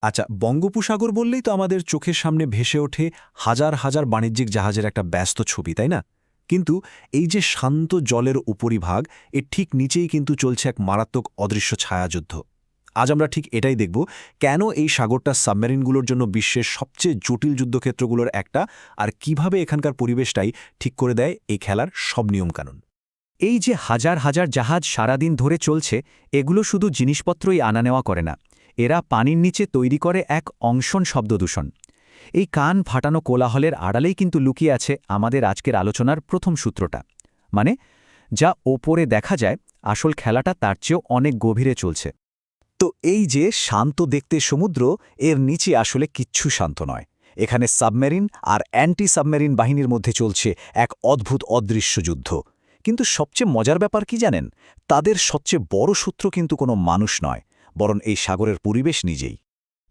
আচ্ছা, বঙ্গোপসাগর বললেই তো আমাদের চোখের সামনে ভেসে ওঠে হাজার হাজার বাণিজ্যিক জাহাজের একটা ব্যস্ত ছবি, তাই না? কিন্তু এই যে শান্ত জলের উপরিভাগ, এর ঠিক নিচেই কিন্তু চলছে এক মারাত্মক অদৃশ্য ছায়াযুদ্ধ। আজ আমরা ঠিক এটাই দেখব, কেন এই সাগরটা সাবমেরিনগুলোর জন্য বিশ্বের সবচেয়ে জটিল যুদ্ধক্ষেত্রগুলোর একটা, আর কিভাবে এখানকার পরিবেশটাই ঠিক করে দেয় এই খেলার সব নিয়মকানুন। এই যে হাজার হাজার জাহাজ সারাদিন ধরে চলছে, এগুলো শুধু জিনিসপত্রই আনা নেওয়া করে না, এরা পানির নিচে তৈরি করে এক অংশন শব্দদূষণ। এই কান ফাটানো কোলাহলের আড়ালেই কিন্তু লুকিয়ে আছে আমাদের আজকের আলোচনার প্রথম সূত্রটা। মানে, যা ওপরে দেখা যায়, আসল খেলাটা তার চেয়েও অনেক গভীরে চলছে। তো এই যে শান্ত দেখতে সমুদ্র, এর নিচে আসলে কিচ্ছু শান্ত নয়। এখানে সাবমেরিন আর অ্যান্টি সাবমেরিন বাহিনীর মধ্যে চলছে এক অদ্ভুত অদৃশ্য যুদ্ধ। কিন্তু সবচেয়ে মজার ব্যাপার কি জানেন? তাদের সবচেয়ে বড় শত্রু কিন্তু কোনো মানুষ নয়, বরং এই সাগরের পরিবেশ নিজেই।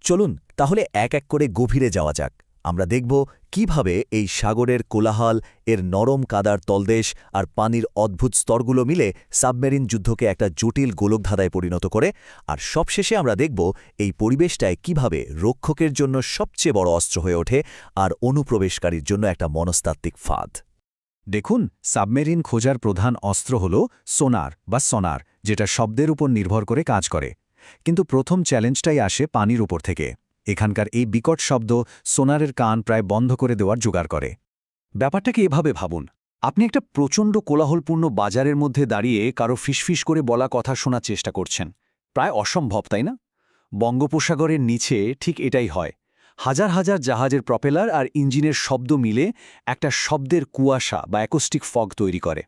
চলুন তাহলে এক এক করে গভীরে যাওয়া যাক। আমরা দেখব কিভাবে এই সাগরের কোলাহল, এর নরম কাদার তলদেশ আর পানির অদ্ভুত স্তরগুলো মিলে সাবমেরিন যুদ্ধকে একটা জটিল গোলকধাঁধায় পরিণত করে। আর সবশেষে আমরা দেখব এই পরিবেশটায় কিভাবে রক্ষকের জন্য সবচেয়ে বড় অস্ত্র হয়ে ওঠে আর অনুপ্রবেশকারীর জন্য একটা মনস্তাত্ত্বিক ফাঁদ। দেখুন, সাবমেরিন খোঁজার প্রধান অস্ত্র হল সোনার, যেটা শব্দের উপর নির্ভর করে কাজ করে। কিন্তু প্রথম চ্যালেঞ্জটাই আসে পানির উপর থেকে। এখানকার এই বিকট শব্দ সোনারের কান প্রায় বন্ধ করে দেওয়ার জোগাড় করে। ব্যাপারটাকে এভাবে ভাবুন, আপনি একটা প্রচণ্ড কোলাহলপূর্ণ বাজারের মধ্যে দাঁড়িয়ে কারো ফিসফিস করে বলা কথা শোনার চেষ্টা করছেন। প্রায় অসম্ভব, তাই না? বঙ্গোপসাগরের নিচে ঠিক এটাই হয়। হাজার হাজার জাহাজের প্রপেলার আর ইঞ্জিনের শব্দ মিলে একটা শব্দের কুয়াশা বা অ্যাকোস্টিক ফগ তৈরি করে।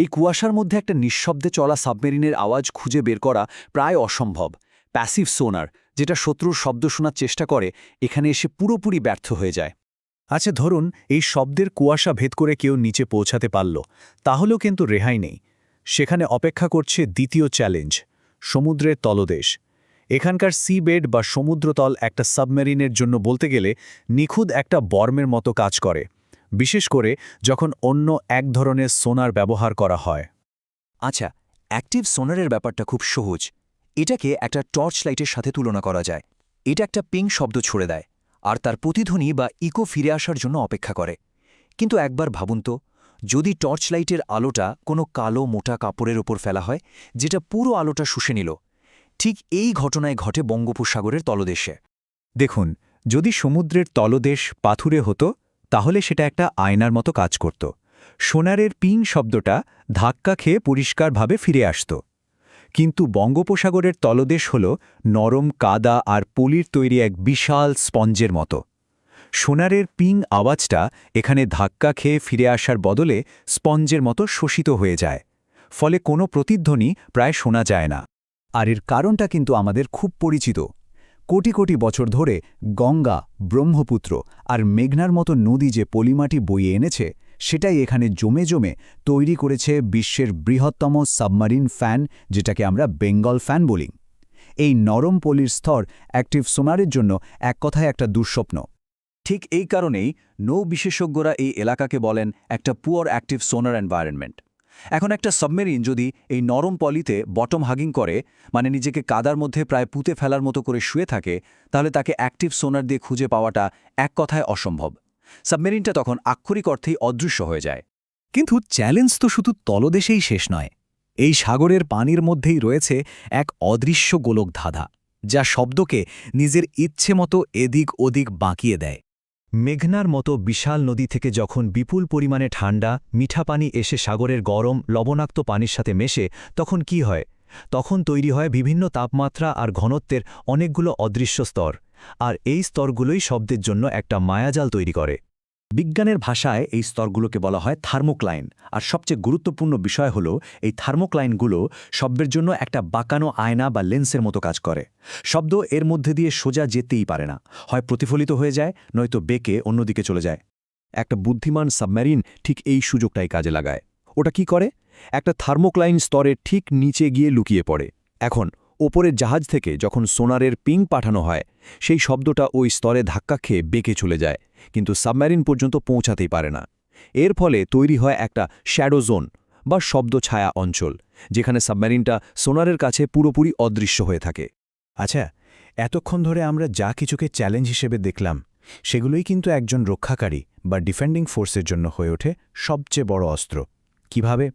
এই কুয়াশার মধ্যে একটা নিঃশব্দে চলা সাবমেরিনের আওয়াজ খুঁজে বের করা প্রায় অসম্ভব। প্যাসিভ সোনার, যেটা শত্রুর শব্দ শোনার চেষ্টা করে, এখানে এসে পুরোপুরি ব্যর্থ হয়ে যায়। আচ্ছা, ধরুন এই শব্দের কুয়াশা ভেদ করে কেউ নিচে পৌঁছাতে পারল, তাহলেও কিন্তু রেহাই নেই। সেখানে অপেক্ষা করছে দ্বিতীয় চ্যালেঞ্জ, সমুদ্রের তলদেশ। এখানকার সিবেড বা সমুদ্রতল একটা সাবমেরিনের জন্য বলতে গেলে নিখুঁত একটা বর্মের মতো কাজ করে, বিশেষ করে যখন অন্য এক ধরনের সোনার ব্যবহার করা হয়। আচ্ছা, অ্যাক্টিভ সোনারের ব্যাপারটা খুব সহজ। এটাকে একটা টর্চ লাইটের সাথে তুলনা করা যায়। এটা একটা পিং শব্দ ছড়ে দেয়, আর তার প্রতিধ্বনি বা ইকো ফিরে আসার জন্য অপেক্ষা করে। কিন্তু একবার ভাবুন তো, যদি টর্চ লাইটের আলোটা কোনো কালো মোটা কাপড়ের ওপর ফেলা হয়, যেটা পুরো আলোটা শুষে নিল। ঠিক এই ঘটনায় ঘটে বঙ্গোপসাগরের তলদেশে। দেখুন, যদি সমুদ্রের তলদেশ পাথুরে হতো, তাহলে সেটা একটা আয়নার মতো কাজ করত। সোনারের পিং শব্দটা ধাক্কা খেয়ে পরিষ্কারভাবে ফিরে আসত। কিন্তু বঙ্গোপসাগরের তলদেশ হল নরম কাদা আর পলির তৈরি এক বিশাল স্পঞ্জের মতো। সোনারের পিং আওয়াজটা এখানে ধাক্কা খেয়ে ফিরে আসার বদলে স্পঞ্জের মতো শোষিত হয়ে যায়। ফলে কোনো প্রতিধ্বনি প্রায় শোনা যায় না। আর এর কারণটা কিন্তু আমাদের খুব পরিচিত। কোটি কোটি বছর ধরে গঙ্গা, ব্রহ্মপুত্র আর মেঘনার মতো নদী যে পলিমাটি বইয়ে এনেছে, সেটাই এখানে জমে জমে তৈরি করেছে বিশ্বের বৃহত্তম সাবমারিন ফ্যান, যেটাকে আমরা বেঙ্গল ফ্যান বলি। এই নরম পলির স্তর অ্যাক্টিভ সোনারের জন্য এক কথায় একটা দুঃস্বপ্ন। ঠিক এই কারণেই নৌ বিশেষজ্ঞরা এই এলাকাকে বলেন একটা পুয়ার অ্যাক্টিভ সোনার এনভায়রনমেন্ট। এখন একটা সাবমেরিন যদি এই নরম পলিতে বটম হাগিং করে, মানে নিজেকে কাদার মধ্যে প্রায় পুঁতে ফেলার মতো করে শুয়ে থাকে, তাহলে তাকে অ্যাক্টিভ সোনার দিয়ে খুঁজে পাওয়াটা এক কথায় অসম্ভব। সাবমেরিনটা তখন আক্ষরিক অর্থেই অদৃশ্য হয়ে যায়। কিন্তু চ্যালেঞ্জ তো শুধু তলদেশেই শেষ নয়। এই সাগরের পানির মধ্যেই রয়েছে এক অদৃশ্য গোলকধাঁধা, যা শব্দকে নিজের ইচ্ছে মতো এদিক ওদিক বাঁকিয়ে দেয়। মেঘনার মতো বিশাল নদী থেকে যখন বিপুল পরিমাণে ঠান্ডা, মিঠা পানি এসে সাগরের গরম, লবণাক্ত পানির সাথে মেশে, তখন কি হয়? তখন তৈরি হয় বিভিন্ন তাপমাত্রা আর ঘনত্বের অনেকগুলো অদৃশ্য স্তর। আর এই স্তরগুলোই শব্দের জন্য একটা মায়াজাল তৈরি করে। বিজ্ঞানের ভাষায় এই স্তরগুলোকে বলা হয় থার্মোক্লাইন। আর সবচেয়ে গুরুত্বপূর্ণ বিষয় হল, এই থার্মোক্লাইনগুলো শব্দের জন্য একটা বাঁকানো আয়না বা লেন্সের মতো কাজ করে। শব্দ এর মধ্যে দিয়ে সোজা যেতেই পারে না, হয় প্রতিফলিত হয়ে যায়, নয়তো বেঁকে অন্যদিকে চলে যায়। একটা বুদ্ধিমান সাবমেরিন ঠিক এই সুযোগটাই কাজে লাগায়। ওটা কি করে? একটা থার্মোক্লাইন স্তরের ঠিক নিচে গিয়ে লুকিয়ে পড়ে। এখন ওপরের জাহাজ থেকে যখন সোনারের পিং পাঠানো হয়, সেই শব্দটা ওই স্তরে ধাক্কা খেয়ে বেঁকে চলে যায়, কিন্তু সাবমেরিন পর্যন্ত পৌঁছাতেই পারে না। এর ফলে তৈরি হয় একটা শ্যাডো জোন বা শব্দ ছায়া অঞ্চল, যেখানে সাবমেরিনটা সোনারের কাছে পুরোপুরি অদৃশ্য হয়ে থাকে। আচ্ছা, এতক্ষণ ধরে আমরা যা কিছুকে চ্যালেঞ্জ হিসেবে দেখলাম সেগুলোই কিন্তু একজন রক্ষাকারী বা ডিফেন্ডিং ফোর্সের জন্য হয়ে ওঠে সবচেয়ে বড় অস্ত্র। কিভাবে?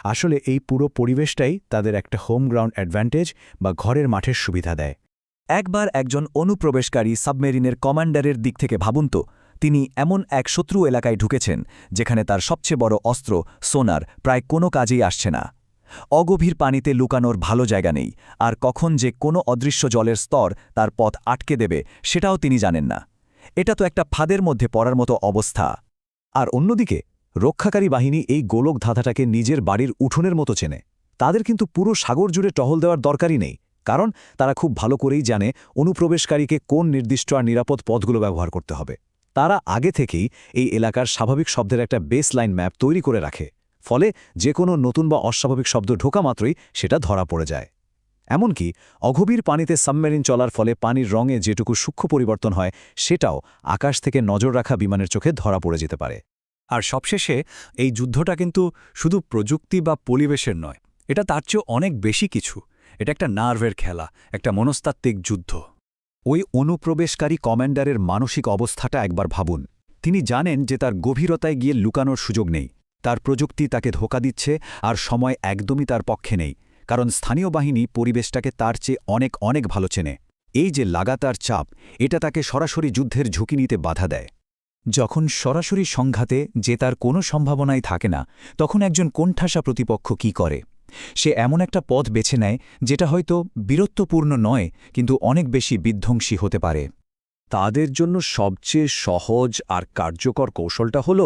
আসলে এই পুরো পরিবেশটাই তাদের একটা হোম গ্রাউন্ড অ্যাডভান্টেজ বা ঘরের মাঠের সুবিধা দেয়। একবার একজন অনুপ্রবেশকারী সাবমেরিনের কমান্ডারের দিক থেকে ভাবুন তো, তিনি এমন এক শত্রু এলাকায় ঢুকেছেন যেখানে তার সবচেয়ে বড় অস্ত্র সোনার প্রায় কোনো কাজেই আসছে না। অগভীর পানিতে লুকানোর ভালো জায়গা নেই, আর কখন যে কোনো অদৃশ্য জলের স্তর তার পথ আটকে দেবে সেটাও তিনি জানেন না। এটা তো একটা ফাঁদের মধ্যে পড়ার মতো অবস্থা। আর অন্যদিকে রক্ষাকারী বাহিনী এই গোলক ধাঁধাটাকে নিজের বাড়ির উঠোনের মতো চেনে। তাদের কিন্তু পুরো সাগর জুড়ে টহল দেওয়ার দরকারই নেই, কারণ তারা খুব ভালো করেই জানে অনুপ্রবেশকারীকে কোন নির্দিষ্ট আর নিরাপদ পথগুলো ব্যবহার করতে হবে। তারা আগে থেকেই এই এলাকার স্বাভাবিক শব্দের একটা বেসলাইন ম্যাপ তৈরি করে রাখে, ফলে যে কোনো নতুন বা অস্বাভাবিক শব্দ ঢোকা মাত্রই সেটা ধরা পড়ে যায়। এমনকি অগভীর পানিতে সাবমেরিন চলার ফলে পানির রঙে যেটুকু সূক্ষ্ম পরিবর্তন হয় সেটাও আকাশ থেকে নজর রাখা বিমানের চোখে ধরা পড়ে যেতে পারে। আর সবশেষে এই যুদ্ধটা কিন্তু শুধু প্রযুক্তি বা পরিবেশের নয়, এটা তার চেয়েও অনেক বেশি কিছু। এটা একটা নার্ভের খেলা, একটা মনস্তাত্ত্বিক যুদ্ধ। ওই অনুপ্রবেশকারী কমান্ডারের মানসিক অবস্থাটা একবার ভাবুন। তিনি জানেন যে তার গভীরতায় গিয়ে লুকানোর সুযোগ নেই, তার প্রযুক্তি তাকে ধোঁকা দিচ্ছে, আর সময় একদমই তার পক্ষে নেই, কারণ স্থানীয় বাহিনী পরিবেশটাকে তার চেয়ে অনেক অনেক ভালো চেনে। এই যে লাগাতার চাপ, এটা তাকে সরাসরি যুদ্ধের ঝুঁকি নিতে বাধা দেয়। যখন সরাসরি সংঘাতে জেতার কোনো সম্ভাবনাই থাকে না, তখন একজন কোণঠাসা প্রতিপক্ষ কি করে? সে এমন একটা পথ বেছে নেয় যেটা হয়তো বীরত্বপূর্ণ নয়, কিন্তু অনেক বেশি বিধ্বংসী হতে পারে। তাদের জন্য সবচেয়ে সহজ আর কার্যকর কৌশলটা হল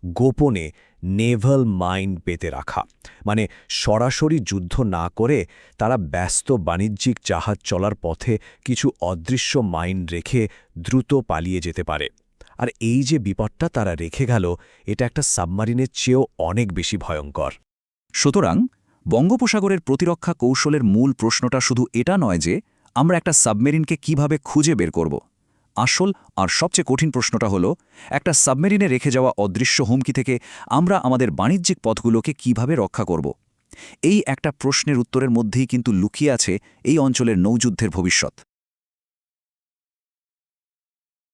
গোপনে নেভাল মাইন পেতে রাখা। মানে সরাসরি যুদ্ধ না করে তারা ব্যস্ত বাণিজ্যিক জাহাজ চলার পথে কিছু অদৃশ্য মাইন রেখে দ্রুত পালিয়ে যেতে পারে। আর এই যে বিপদটা তারা রেখে গেল, এটা একটা সাবমারিনের চেয়েও অনেক বেশি ভয়ঙ্কর। সুতরাং বঙ্গোপসাগরের প্রতিরক্ষা কৌশলের মূল প্রশ্নটা শুধু এটা নয় যে আমরা একটা সাবমেরিনকে কিভাবে খুঁজে বের করব। আসল আর সবচেয়ে কঠিন প্রশ্নটা হলো একটা সাবমেরিনে রেখে যাওয়া অদৃশ্য হুমকি থেকে আমরা আমাদের বাণিজ্যিক পথগুলোকে কিভাবে রক্ষা করব। এই একটা প্রশ্নের উত্তরের মধ্যেই কিন্তু লুকিয়ে আছে এই অঞ্চলের নৌযুদ্ধের ভবিষ্যৎ।